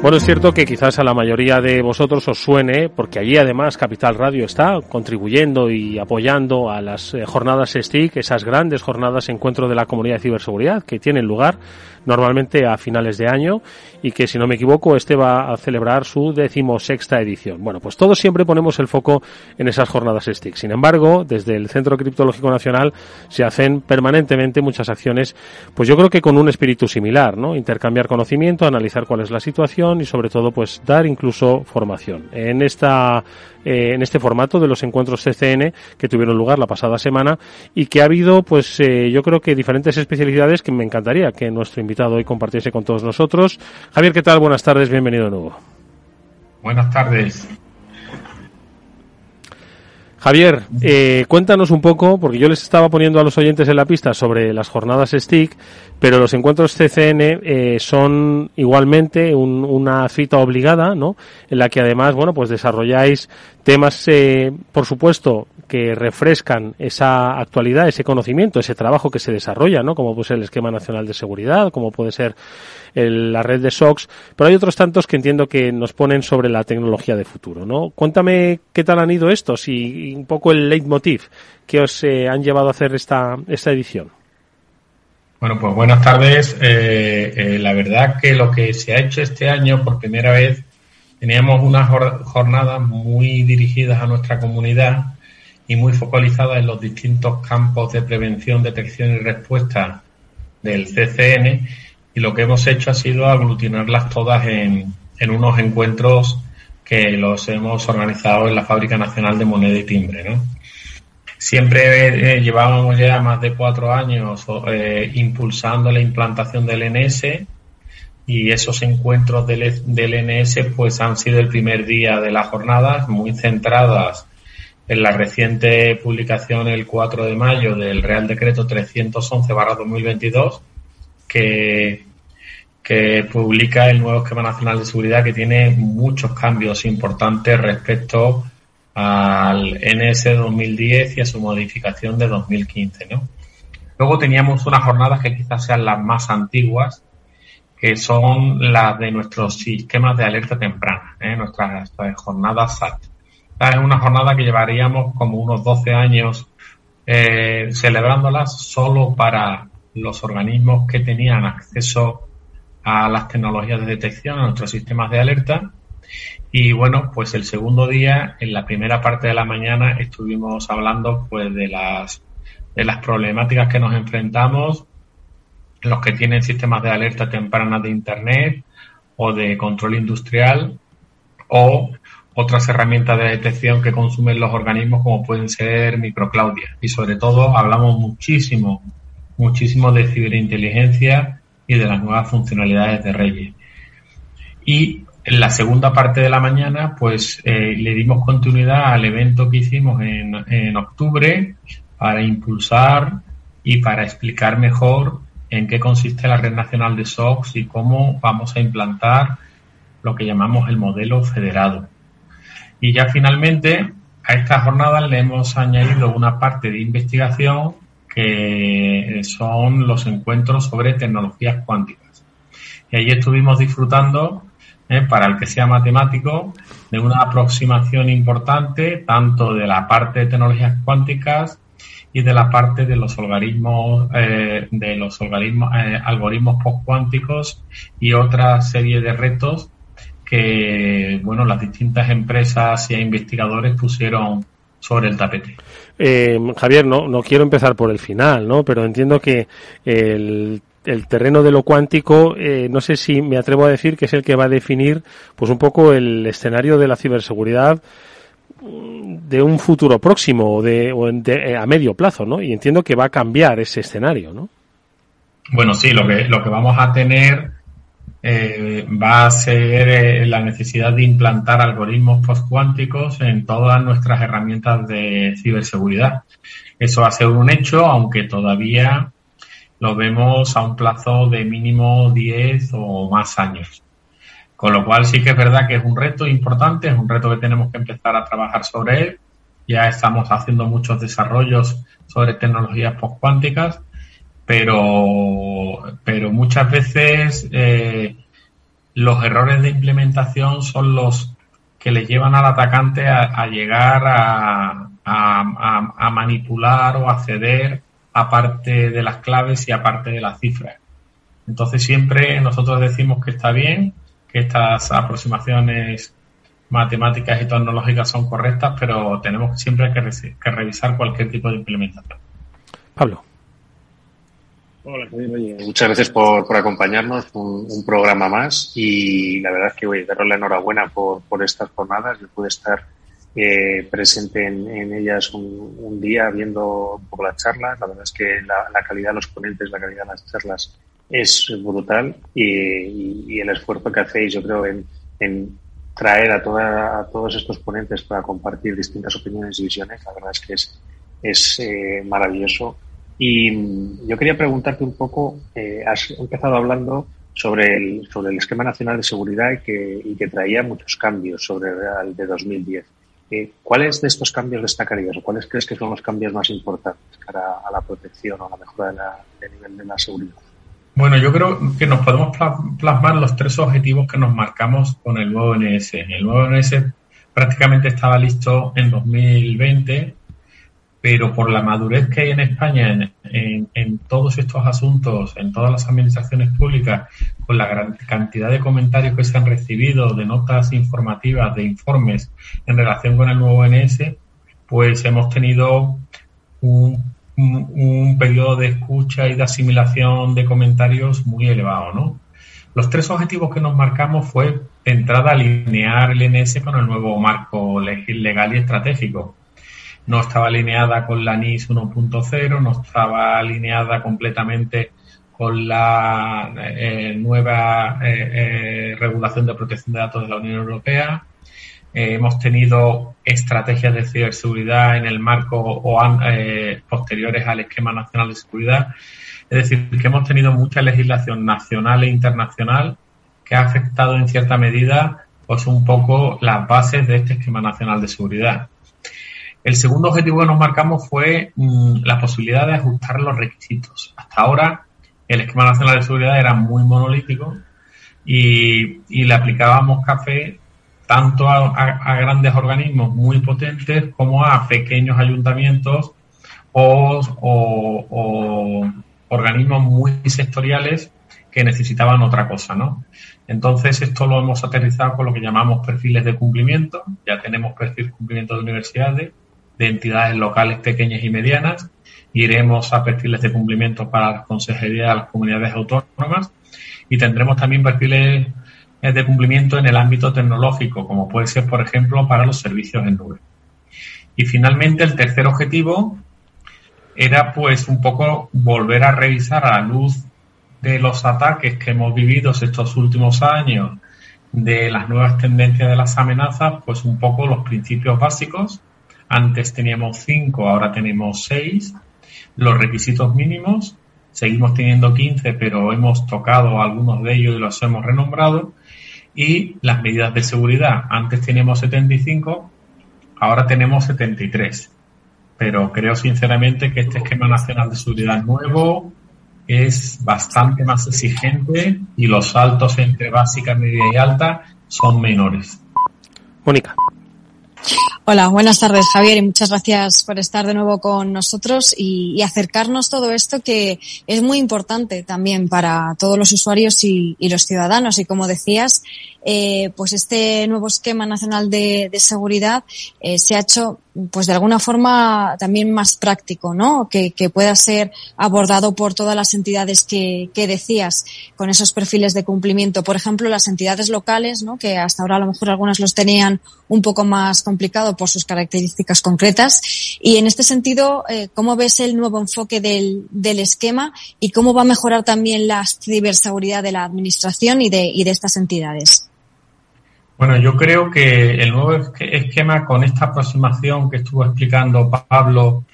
Bueno, es cierto que quizás a la mayoría de vosotros os suene, porque allí además Capital Radio está contribuyendo y apoyando a las jornadas STIC, esas grandes jornadas encuentro de la comunidad de ciberseguridad que tienen lugar normalmente a finales de año y que, si no me equivoco, este va a celebrar su 16ª edición. Bueno, pues todos siempre ponemos el foco en esas jornadas STIC. Sin embargo, desde el Centro Criptológico Nacional se hacen permanentemente muchas acciones, pues yo creo que con un espíritu similar, ¿no? Intercambiar conocimiento, analizar cuál es la situación y sobre todo pues dar incluso formación. En este formato de los encuentros CCN que tuvieron lugar la pasada semana y que ha habido pues yo creo que diferentes especialidades que me encantaría que nuestro invitado hoy compartiese con todos nosotros. Javier, ¿qué tal? Buenas tardes, bienvenido de nuevo. Buenas tardes. Javier, cuéntanos un poco, porque yo les estaba poniendo a los oyentes en la pista sobre las jornadas STIC, pero los encuentros CCN son igualmente una cita obligada, ¿no? En la que además, bueno, pues desarrolláis temas, por supuesto, que refrescan esa actualidad, ese conocimiento, ese trabajo que se desarrolla, ¿no? Como puede ser el Esquema Nacional de Seguridad, como puede ser la red de SOCs, pero hay otros tantos que entiendo que nos ponen sobre la tecnología de futuro, ¿no? Cuéntame qué tal han ido estos y un poco el leitmotiv que os han llevado a hacer esta edición. Bueno, pues buenas tardes. La verdad que lo que se ha hecho este año, por primera vez, teníamos unas jornadas muy dirigidas a nuestra comunidad y muy focalizadas en los distintos campos de prevención, detección y respuesta del CCN, y lo que hemos hecho ha sido aglutinarlas todas en unos encuentros que los hemos organizado en la Fábrica Nacional de Moneda y Timbre, ¿no? Siempre llevábamos ya más de 4 años impulsando la implantación del NS, y esos encuentros del NS pues han sido el primer día de las jornadas, muy centradas en la reciente publicación el 4 de mayo del Real Decreto 311/2022 que publica el nuevo Esquema Nacional de Seguridad, que tiene muchos cambios importantes respecto al NS 2010 y a su modificación de 2015, ¿no? Luego teníamos unas jornadas que quizás sean las más antiguas, que son las de nuestros sistemas de alerta temprana, nuestras jornadas SAT. Esta es una jornada que llevaríamos como unos 12 años celebrándolas solo para los organismos que tenían acceso a las tecnologías de detección, a nuestros sistemas de alerta. Y bueno, pues el segundo día, en la primera parte de la mañana, estuvimos hablando pues de las problemáticas que nos enfrentamos los que tienen sistemas de alerta temprana de Internet o de control industrial, o otras herramientas de detección que consumen los organismos, como pueden ser microclaudias. Y sobre todo hablamos muchísimo de ciberinteligencia y de las nuevas funcionalidades de Reyes. Y en la segunda parte de la mañana pues le dimos continuidad al evento que hicimos en octubre para impulsar y para explicar mejor en qué consiste la Red Nacional de SOCs y cómo vamos a implantar lo que llamamos el modelo federado. Y ya finalmente a estas jornadas le hemos añadido una parte de investigación que son los encuentros sobre tecnologías cuánticas. Y ahí estuvimos disfrutando, para el que sea matemático, de una aproximación importante tanto de la parte de tecnologías cuánticas y de la parte de los algoritmos postcuánticos y otra serie de retos que, bueno, las distintas empresas y investigadores pusieron sobre el tapete. Javier, no quiero empezar por el final, ¿no? Pero entiendo que el terreno de lo cuántico, no sé si me atrevo a decir que es el que va a definir, pues un poco el escenario de la ciberseguridad de un futuro próximo o a medio plazo, ¿no? Y entiendo que va a cambiar ese escenario, ¿no? Bueno, sí, lo que vamos a tener va a ser la necesidad de implantar algoritmos postcuánticos en todas nuestras herramientas de ciberseguridad. Eso va a ser un hecho, aunque todavía lo vemos a un plazo de mínimo 10 o más años. Con lo cual sí que es verdad que es un reto importante, es un reto que tenemos que empezar a trabajar sobre él. Ya estamos haciendo muchos desarrollos sobre tecnologías postcuánticas, pero muchas veces los errores de implementación son los que le llevan al atacante a llegar a manipular o acceder a parte de las claves y a parte de las cifras. Entonces siempre nosotros decimos que está bien, que estas aproximaciones matemáticas y tecnológicas son correctas, pero tenemos siempre que revisar cualquier tipo de implementación. Pablo. Hola, Javier. Oye, muchas gracias por acompañarnos, un programa más, y la verdad es que daros la enhorabuena por estas jornadas. Yo pude estar presente en ellas un día viendo un poco las charlas. La verdad es que la calidad de los ponentes, la calidad de las charlas es brutal, y el esfuerzo que hacéis, yo creo, en traer a todos estos ponentes para compartir distintas opiniones y visiones, la verdad es que es maravilloso. Y yo quería preguntarte un poco, has empezado hablando sobre el esquema nacional de seguridad y que traía muchos cambios sobre el de 2010. ¿Cuáles de estos cambios destacarías o cuáles crees que son los cambios más importantes cara a la protección o a la mejora del nivel de la seguridad? Bueno, yo creo que nos podemos plasmar los 3 objetivos que nos marcamos con el nuevo NS. El nuevo NS prácticamente estaba listo en 2020, pero por la madurez que hay en España en todos estos asuntos, en todas las administraciones públicas, con la gran cantidad de comentarios que se han recibido, de notas informativas, de informes en relación con el nuevo NS, pues hemos tenido un periodo de escucha y de asimilación de comentarios muy elevado, ¿no? Los 3 objetivos que nos marcamos fue, de entrada, alinear el NS con el nuevo marco legal y estratégico. No estaba alineada con la NIS 1.0, no estaba alineada completamente con la nueva regulación de protección de datos de la Unión Europea. Hemos tenido estrategias de ciberseguridad en el marco posteriores al esquema nacional de seguridad. Es decir, que hemos tenido mucha legislación nacional e internacional que ha afectado en cierta medida pues un poco las bases de este esquema nacional de seguridad. El segundo objetivo que nos marcamos fue la posibilidad de ajustar los requisitos. Hasta ahora el esquema nacional de seguridad era muy monolítico y le aplicábamos café tanto a grandes organismos muy potentes como a pequeños ayuntamientos o organismos muy sectoriales que necesitaban otra cosa, ¿no? Entonces esto lo hemos aterrizado con lo que llamamos perfiles de cumplimiento. Ya tenemos perfil de cumplimiento de universidades, de entidades locales pequeñas y medianas. Iremos a perfiles de cumplimiento para las consejerías de las comunidades autónomas y tendremos también perfiles de cumplimiento en el ámbito tecnológico, como puede ser, por ejemplo, para los servicios en nube. Y finalmente, el tercer objetivo era pues un poco volver a revisar a la luz de los ataques que hemos vivido estos últimos años, de las nuevas tendencias de las amenazas, pues un poco los principios básicos. Antes teníamos 5, ahora tenemos 6. Los requisitos mínimos, seguimos teniendo 15, pero hemos tocado algunos de ellos y los hemos renombrado. Y las medidas de seguridad, antes teníamos 75, ahora tenemos 73. Pero creo sinceramente que este esquema nacional de seguridad nuevo es bastante más exigente y los saltos entre básica, media y alta son menores. Mónica. Hola, buenas tardes, Javier, y muchas gracias por estar de nuevo con nosotros y acercarnos todo esto que es muy importante también para todos los usuarios y los ciudadanos. Y como decías, pues este nuevo esquema nacional de seguridad se ha hecho pues de alguna forma también más práctico, ¿no? Que pueda ser abordado por todas las entidades que decías, con esos perfiles de cumplimiento. Por ejemplo, las entidades locales, ¿no? Que hasta ahora a lo mejor algunas los tenían un poco más complicado por sus características concretas. Y en este sentido, ¿cómo ves el nuevo enfoque del esquema y cómo va a mejorar también la ciberseguridad de la administración y de estas entidades? Bueno, yo creo que el nuevo esquema, con esta aproximación que estuvo explicando Pablo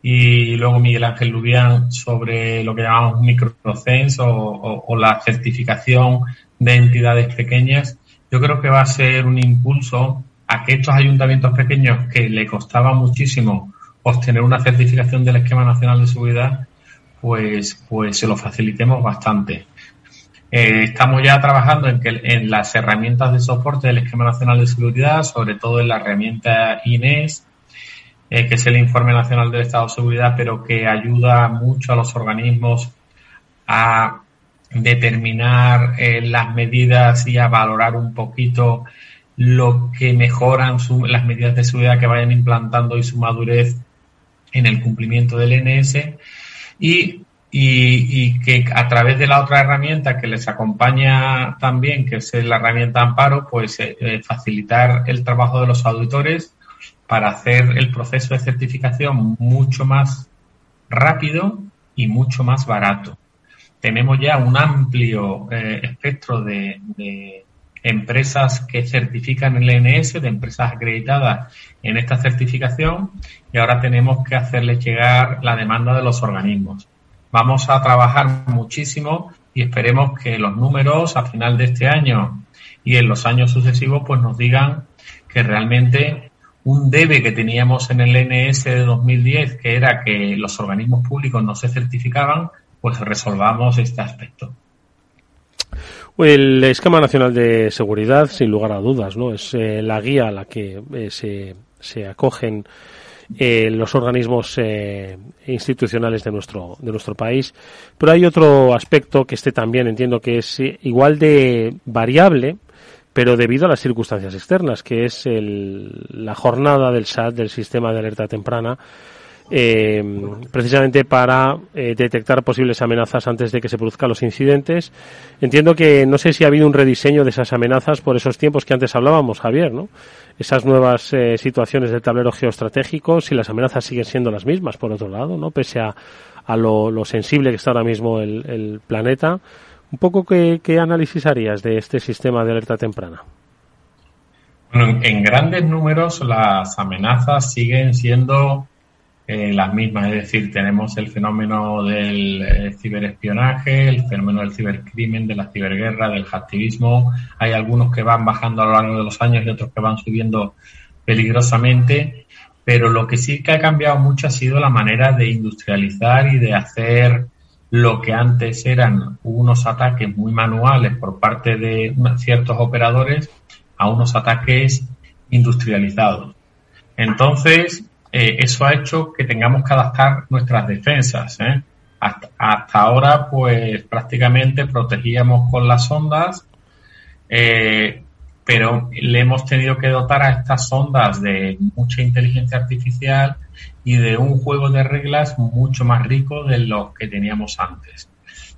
y luego Miguel Ángel Lubián sobre lo que llamamos microcens o la certificación de entidades pequeñas, yo creo que va a ser un impulso a que estos ayuntamientos pequeños, que le costaba muchísimo obtener una certificación del Esquema Nacional de Seguridad, pues se lo facilitemos bastante. Estamos ya trabajando en las herramientas de soporte del Esquema Nacional de Seguridad, sobre todo en la herramienta INES, que es el Informe Nacional del Estado de Seguridad, pero que ayuda mucho a los organismos a determinar las medidas y a valorar un poquito lo que mejoran las medidas de seguridad que vayan implantando y su madurez en el cumplimiento del NS, y que a través de la otra herramienta que les acompaña también, que es la herramienta Amparo, pues facilitar el trabajo de los auditores para hacer el proceso de certificación mucho más rápido y mucho más barato. Tenemos ya un amplio espectro de empresas que certifican el NS, de empresas acreditadas en esta certificación, y ahora tenemos que hacerles llegar la demanda de los organismos. Vamos a trabajar muchísimo y esperemos que los números a final de este año y en los años sucesivos pues nos digan que realmente un debe que teníamos en el NS de 2010, que era que los organismos públicos no se certificaban, pues resolvamos este aspecto. El Esquema Nacional de Seguridad, sin lugar a dudas, ¿no? Es la guía a la que se acogen los organismos institucionales de nuestro país, pero hay otro aspecto que también entiendo que es igual de variable, pero debido a las circunstancias externas, que es la jornada del SAT, del Sistema de Alerta Temprana, precisamente para detectar posibles amenazas antes de que se produzcan los incidentes. Entiendo que no sé si ha habido un rediseño de esas amenazas por esos tiempos que antes hablábamos, Javier, ¿no? Esas nuevas situaciones del tablero geoestratégico, si las amenazas siguen siendo las mismas, por otro lado, ¿no? Pese a lo sensible que está ahora mismo el planeta. Un poco, ¿qué análisis harías de este sistema de alerta temprana? Bueno, en grandes números las amenazas siguen siendo las mismas, es decir, tenemos el fenómeno del ciberespionaje, el fenómeno del cibercrimen, de la ciberguerra, del hacktivismo. Hay algunos que van bajando a lo largo de los años y otros que van subiendo peligrosamente, pero lo que sí que ha cambiado mucho ha sido la manera de industrializar y de hacer lo que antes eran unos ataques muy manuales por parte de ciertos operadores a unos ataques industrializados. Entonces, eso ha hecho que tengamos que adaptar nuestras defensas, ¿eh? Hasta ahora, pues prácticamente protegíamos con las sondas, pero le hemos tenido que dotar a estas sondas de mucha inteligencia artificial y de un juego de reglas mucho más rico de los que teníamos antes.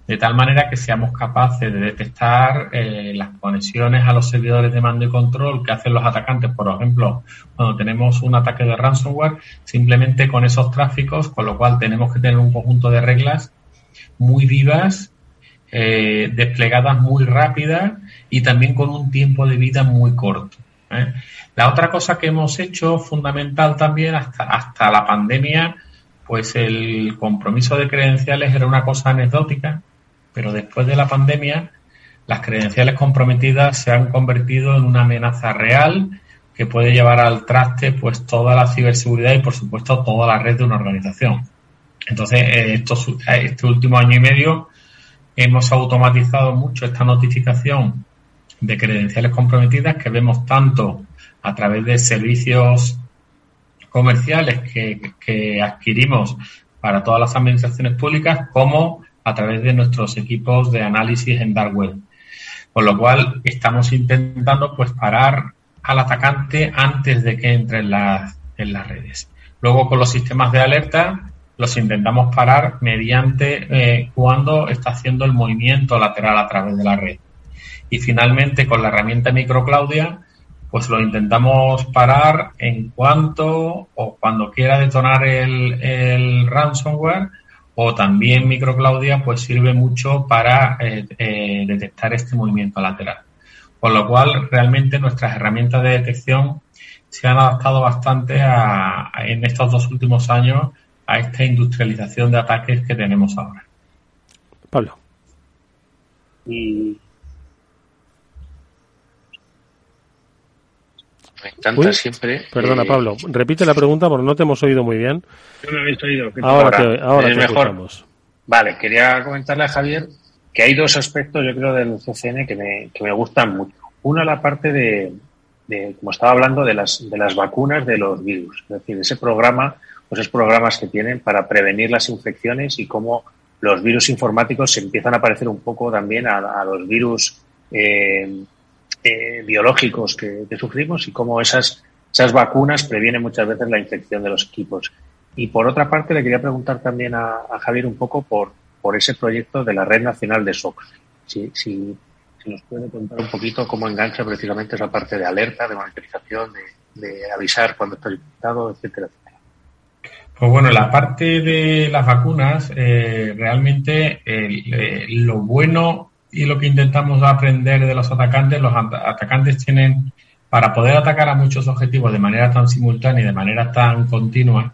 De tal manera que seamos capaces de detectar las conexiones a los servidores de mando y control que hacen los atacantes. Por ejemplo, cuando tenemos un ataque de ransomware, simplemente con esos tráficos, con lo cual tenemos que tener un conjunto de reglas muy vivas, desplegadas muy rápidas y también con un tiempo de vida muy corto, ¿eh? La otra cosa que hemos hecho fundamental también hasta la pandemia, pues el compromiso de credenciales era una cosa anecdótica, pero después de la pandemia las credenciales comprometidas se han convertido en una amenaza real que puede llevar al traste pues toda la ciberseguridad y por supuesto toda la red de una organización. Entonces este último año y medio hemos automatizado mucho esta notificación de credenciales comprometidas que vemos tanto a través de servicios comerciales que adquirimos para todas las administraciones públicas como a través de nuestros equipos de análisis en dark web. Con lo cual estamos intentando pues parar al atacante antes de que entre en las redes. Luego con los sistemas de alerta los intentamos parar mediante cuando está haciendo el movimiento lateral a través de la red. Y finalmente con la herramienta Microclaudia pues lo intentamos parar en cuanto o cuando quiera detonar el ransomware, o también Microclaudia pues sirve mucho para detectar este movimiento lateral. Con lo cual realmente nuestras herramientas de detección se han adaptado bastante en estos 2 últimos años a esta industrialización de ataques que tenemos ahora. Pablo. Me encanta siempre. Perdona, Pablo. Repite la pregunta porque no te hemos oído muy bien. No me habéis oído. Ahora te mejor. escuchamos. Vale, quería comentarle a Javier que hay dos aspectos, yo creo, del CCN que me gustan mucho. Una, la parte de como estaba hablando, de las vacunas de los virus. Es decir, ese programa, pues esos programas que tienen para prevenir las infecciones y cómo los virus informáticos se empiezan a parecer un poco también a los virus biológicos que sufrimos y cómo esas vacunas previenen muchas veces la infección de los equipos. Y por otra parte, le quería preguntar también a Javier un poco por ese proyecto de la Red Nacional de SOCs. Si nos puede contar un poquito cómo engancha precisamente esa parte de alerta, de monitorización, de avisar cuando está infectado, etcétera, etcétera. Pues bueno, la parte de las vacunas, realmente lo bueno y lo que intentamos aprender de los atacantes tienen, para poder atacar a muchos objetivos de manera tan simultánea y de manera tan continua,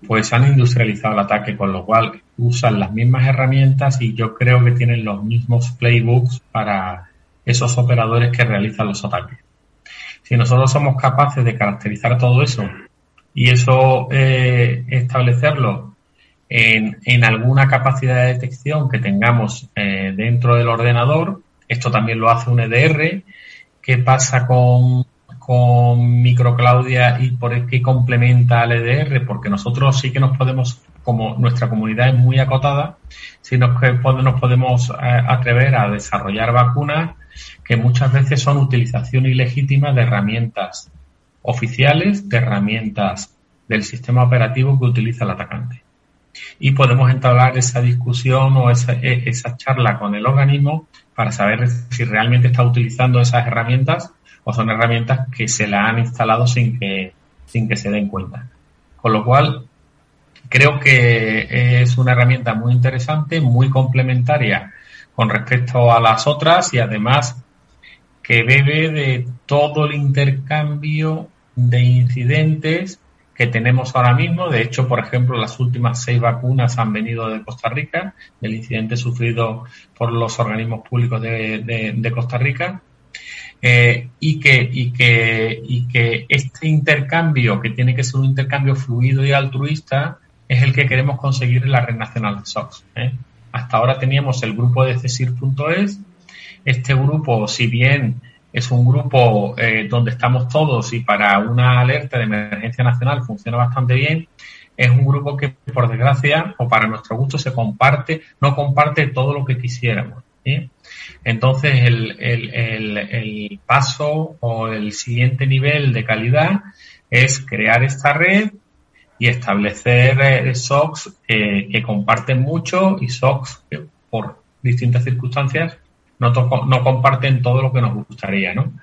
pues han industrializado el ataque, con lo cual usan las mismas herramientas y yo creo que tienen los mismos playbooks para esos operadores que realizan los ataques. Si nosotros somos capaces de caracterizar todo eso y eso establecerlo en alguna capacidad de detección que tengamos dentro del ordenador, esto también lo hace un EDR. ¿Qué pasa con Microclaudia y por qué complementa al EDR? Porque nosotros sí que nos podemos, como nuestra comunidad es muy acotada, sí nos podemos atrever a desarrollar vacunas que muchas veces son utilización ilegítima de herramientas oficiales, de herramientas del sistema operativo que utiliza el atacante. Y podemos entablar esa discusión o esa charla con el organismo para saber si realmente está utilizando esas herramientas o son herramientas que se la han instalado sin que se den cuenta. Con lo cual, creo que es una herramienta muy interesante, muy complementaria con respecto a las otras y además que bebe de todo el intercambio de incidentes que tenemos ahora mismo. De hecho, por ejemplo, las últimas 6 vacunas han venido de Costa Rica, del incidente sufrido por los organismos públicos de Costa Rica. Y que este intercambio, que tiene que ser un intercambio fluido y altruista, es el que queremos conseguir en la Red Nacional de SOCs. Hasta ahora teníamos el grupo de CSIR.es. Este grupo, si bien es un grupo donde estamos todos y para una alerta de emergencia nacional funciona bastante bien, es un grupo que, por desgracia, o para nuestro gusto, no comparte todo lo que quisiéramos. Entonces, el paso o el siguiente nivel de calidad es crear esta red y establecer SOCs que comparten mucho y SOCs que, por distintas circunstancias, no comparten todo lo que nos gustaría, ¿no?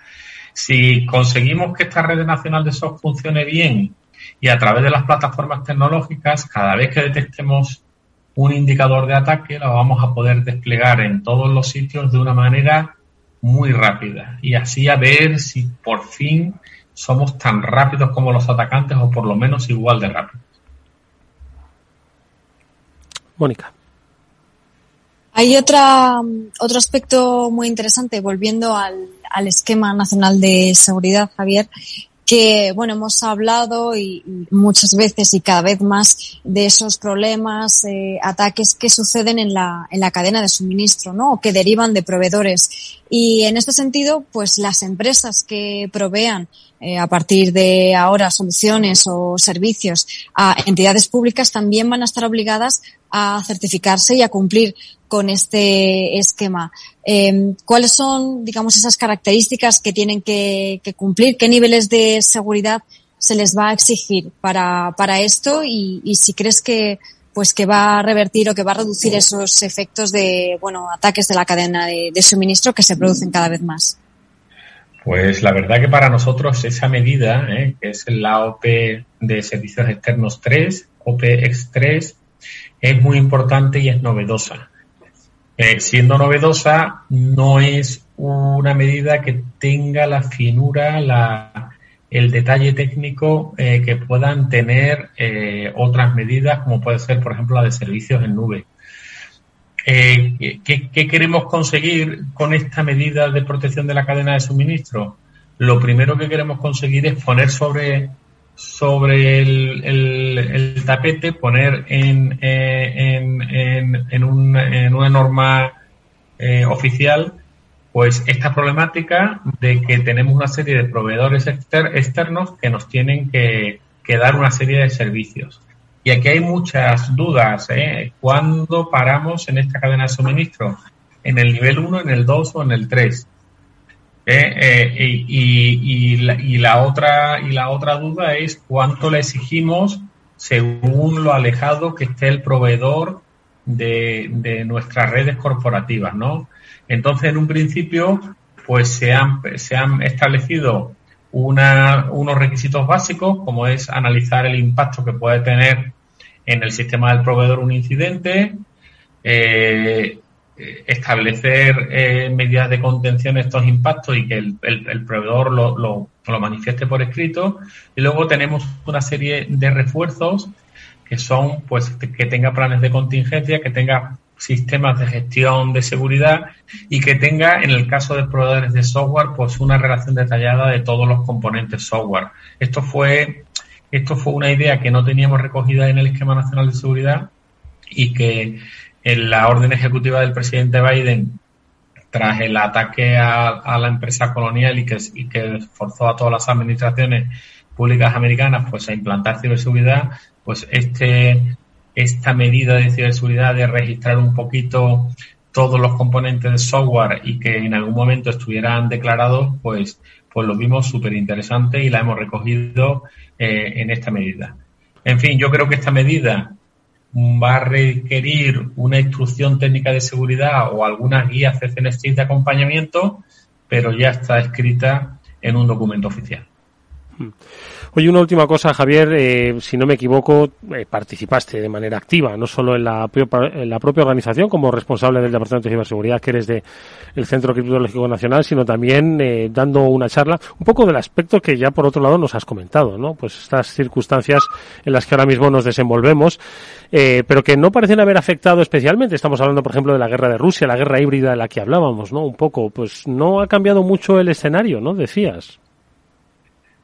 Si conseguimos que esta red nacional de SOC funcione bien y a través de las plataformas tecnológicas, cada vez que detectemos un indicador de ataque, lo vamos a poder desplegar en todos los sitios de una manera muy rápida y así a ver si por fin somos tan rápidos como los atacantes o por lo menos igual de rápidos. Mónica. Hay otro aspecto muy interesante, volviendo al esquema nacional de seguridad, Javier, que, bueno, hemos hablado y muchas veces y cada vez más de esos problemas, ataques que suceden en la cadena de suministro, ¿no? O que derivan de proveedores. Y en este sentido, pues las empresas que provean a partir de ahora soluciones o servicios a entidades públicas también van a estar obligadas a certificarse y a cumplir con este esquema. ¿Cuáles son, digamos, esas características que tienen que cumplir? ¿Qué niveles de seguridad se les va a exigir para esto? Y si crees que va a revertir o que va a reducir esos efectos de, ataques de la cadena de suministro que se producen cada vez más. Pues la verdad que para nosotros esa medida, que es la OP de Servicios Externos 3, OPEX3, es muy importante y es novedosa. Siendo novedosa, no es una medida que tenga la finura, el detalle técnico que puedan tener otras medidas, como puede ser, por ejemplo, la de servicios en nube. ¿Qué queremos conseguir con esta medida de protección de la cadena de suministro? Lo primero que queremos conseguir es poner sobre el tapete, poner en una norma oficial, pues esta problemática de que tenemos una serie de proveedores externos que nos tienen que dar una serie de servicios. Y aquí hay muchas dudas, ¿Cuándo paramos en esta cadena de suministro? ¿En el nivel 1, en el 2 o en el 3? Y la otra duda es cuánto le exigimos según lo alejado que esté el proveedor de nuestras redes corporativas, ¿no? Entonces, en un principio, pues se han establecido unos requisitos básicos, como es analizar el impacto que puede tener en el sistema del proveedor un incidente, establecer medidas de contención de estos impactos y que el proveedor lo manifieste por escrito. Y luego tenemos una serie de refuerzos que son, pues, que tenga planes de contingencia, que tenga sistemas de gestión de seguridad y que tenga, en el caso de proveedores de software, pues una relación detallada de todos los componentes software. Esto fue una idea que no teníamos recogida en el Esquema Nacional de Seguridad y que en la orden ejecutiva del presidente Biden, tras el ataque a la empresa Colonial y que forzó a todas las administraciones públicas americanas pues a implantar ciberseguridad, pues esta medida de ciberseguridad de registrar un poquito todos los componentes de software y que en algún momento estuvieran declarados, pues lo vimos súper interesante y la hemos recogido en esta medida. En fin, yo creo que esta medida va a requerir una instrucción técnica de seguridad o algunas guías CCNSTIC de acompañamiento, pero ya está escrita en un documento oficial. Oye, una última cosa, Javier, si no me equivoco, participaste de manera activa, no solo en la propia organización como responsable del Departamento de Ciberseguridad que eres del Centro Criptológico Nacional, sino también dando una charla, un poco del aspecto que ya por otro lado nos has comentado, ¿no? Pues estas circunstancias en las que ahora mismo nos desenvolvemos, pero que no parecen haber afectado especialmente. Estamos hablando, por ejemplo, de la guerra de Rusia, la guerra híbrida de la que hablábamos, ¿no? Un poco, pues no ha cambiado mucho el escenario, ¿no? Decías.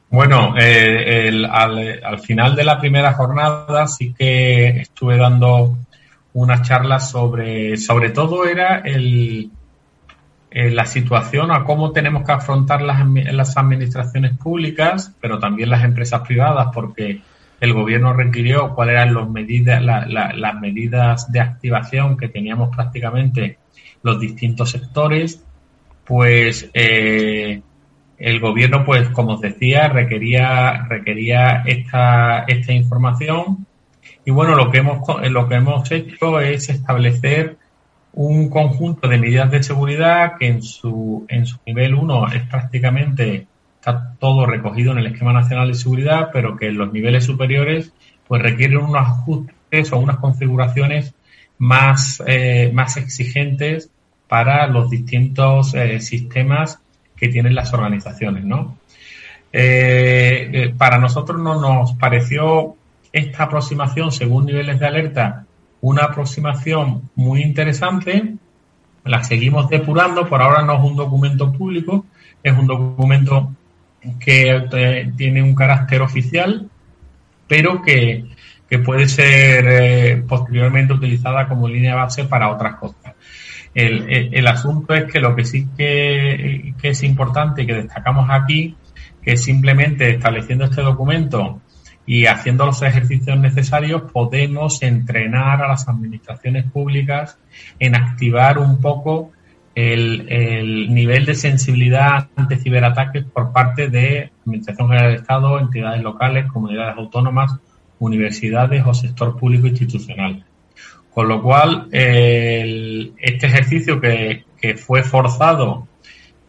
Bueno, al final de la primera jornada sí que estuve dando unas charlas sobre todo era la situación a cómo tenemos que afrontar las administraciones públicas, pero también las empresas privadas, porque el gobierno requirió cuáles eran las medidas de activación que teníamos prácticamente los distintos sectores, pues el gobierno, pues como os decía, requería esta información y bueno, lo que hemos hecho es establecer un conjunto de medidas de seguridad que en su nivel 1 es prácticamente está todo recogido en el Esquema Nacional de Seguridad, pero que en los niveles superiores pues requieren unos ajustes o unas configuraciones más exigentes para los distintos sistemas que tienen las organizaciones, ¿no? Para nosotros no nos pareció esta aproximación según niveles de alerta una aproximación muy interesante. La seguimos depurando. Por ahora no es un documento público, es un documento que tiene un carácter oficial, pero que puede ser posteriormente utilizada como línea base para otras cosas. El asunto es que lo que sí que es importante y que destacamos aquí, que simplemente estableciendo este documento y haciendo los ejercicios necesarios podemos entrenar a las administraciones públicas en activar un poco el nivel de sensibilidad ante ciberataques por parte de Administración General del Estado, entidades locales, comunidades autónomas, universidades o sector público institucional. Con lo cual, este ejercicio que fue forzado,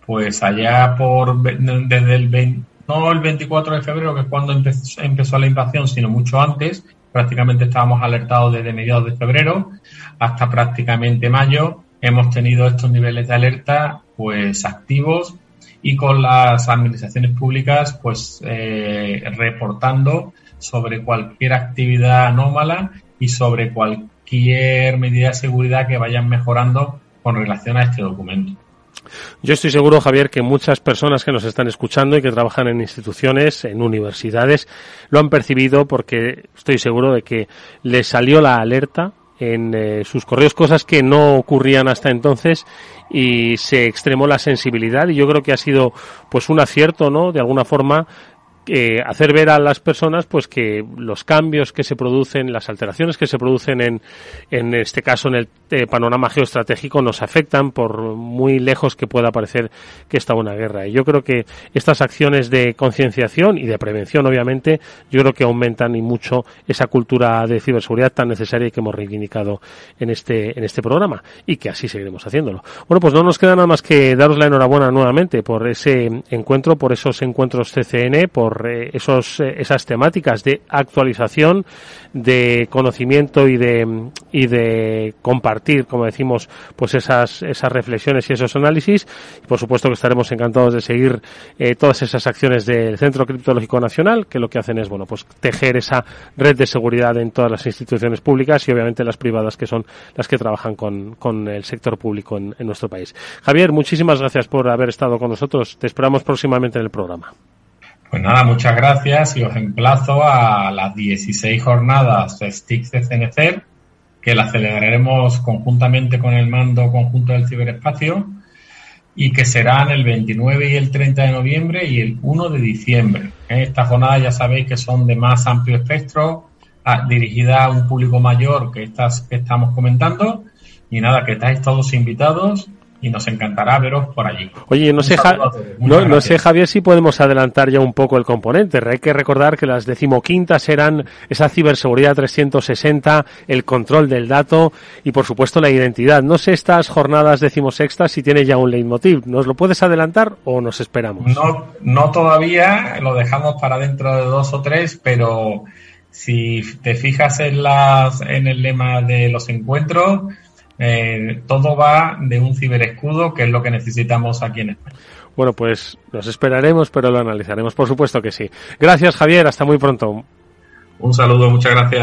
pues allá desde el 24 de febrero, que es cuando empezó la invasión, sino mucho antes, prácticamente estábamos alertados desde mediados de febrero hasta prácticamente mayo, hemos tenido estos niveles de alerta pues activos y con las administraciones públicas pues reportando sobre cualquier actividad anómala y sobre cualquier medida de seguridad que vayan mejorando con relación a este documento. Yo estoy seguro, Javier, que muchas personas que nos están escuchando y que trabajan en instituciones, en universidades, lo han percibido porque estoy seguro de que les salió la alerta en sus correos, cosas que no ocurrían hasta entonces, y se extremó la sensibilidad, y yo creo que ha sido pues un acierto, ¿no?, de alguna forma, hacer ver a las personas pues que los cambios que se producen, las alteraciones que se producen en este caso en el panorama geoestratégico nos afectan por muy lejos que pueda parecer que está una guerra. Y yo creo que estas acciones de concienciación y de prevención, obviamente, yo creo que aumentan y mucho esa cultura de ciberseguridad tan necesaria y que hemos reivindicado en este programa, y que así seguiremos haciéndolo. Bueno, pues no nos queda nada más que daros la enhorabuena nuevamente por ese encuentro, por esos encuentros CCN, por esas temáticas de actualización, de conocimiento y de compartir, como decimos, pues esas reflexiones y esos análisis. Y por supuesto que estaremos encantados de seguir todas esas acciones del Centro Criptológico Nacional, que lo que hacen es, bueno, pues tejer esa red de seguridad en todas las instituciones públicas y obviamente las privadas, que son las que trabajan con el sector público en nuestro país. Javier, muchísimas gracias por haber estado con nosotros. Te esperamos próximamente en el programa. Pues nada, muchas gracias, y os emplazo a las 16 jornadas de STIC CCNCER, que las celebraremos conjuntamente con el Mando Conjunto del Ciberespacio, y que serán el 29 y el 30 de noviembre y el 1 de diciembre. Estas jornadas ya sabéis que son de más amplio espectro, dirigida a un público mayor que estas que estamos comentando, y nada, que estáis todos invitados y nos encantará veros por allí. Oye, no sé, Javier, si podemos adelantar ya un poco el componente. Hay que recordar que las 15ª eran esa ciberseguridad 360, el control del dato y, por supuesto, la identidad. No sé estas jornadas 16ª si tiene ya un leitmotiv. ¿Nos lo puedes adelantar o nos esperamos? No todavía, lo dejamos para dentro de 2 o 3, pero si te fijas en el lema de los encuentros, todo va de un ciberescudo, que es lo que necesitamos aquí en España. Bueno, pues nos esperaremos, pero lo analizaremos, por supuesto que sí. Gracias, Javier, hasta muy pronto. Un saludo, muchas gracias.